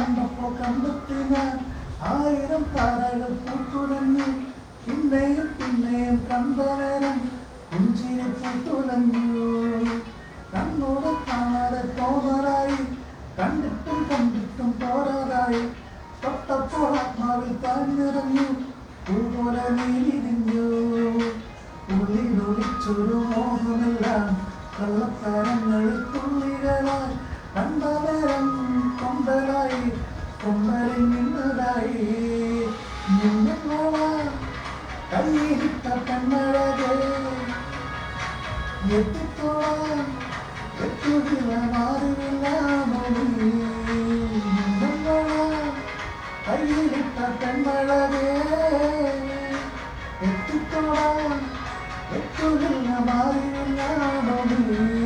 കണ്ടപ്പോൾ കണ്ടെത്തിനാൻ ആയിരം താരകൾ പൂത്തുലഞ്ഞു. പിന്നെയും പിന്നെയും കണ്ട നേരം പുഞ്ചിരി പൂത്തുലഞ്ഞു. കണ്ണോട് കാണാതെ തോന്നലായി, കണ്ടിട്ടും കണ്ടിട്ടും പോരാതായി. തൊട്ടപ്പോൾ ആത്മാവിൽ താഴ്ന്നിറങ്ങി, പൂപോലെ നീരിഞ്ഞു. ഉള്ളിലൊളിച്ചൊരു മോഹമെല്ലാം കള്ളക്കാരങ്ങളിൽ തുള്ളികളായി. കണ്ട നേരം കൊമ്പലായി, കൊമ്പലിൽ മിന്നലായി. മിന്നലാ കയ്യിലിട്ട കണ്ണഴകേ, എത്തിത്തോളാം എത്തുകില്ല മാറില്ല മൊഴി. മിന്നലാ കയ്യിലിട്ട കണ്ണഴകേ, എത്തിത്തോളാം എത്തുകില്ല മാറില്ല മൊഴി.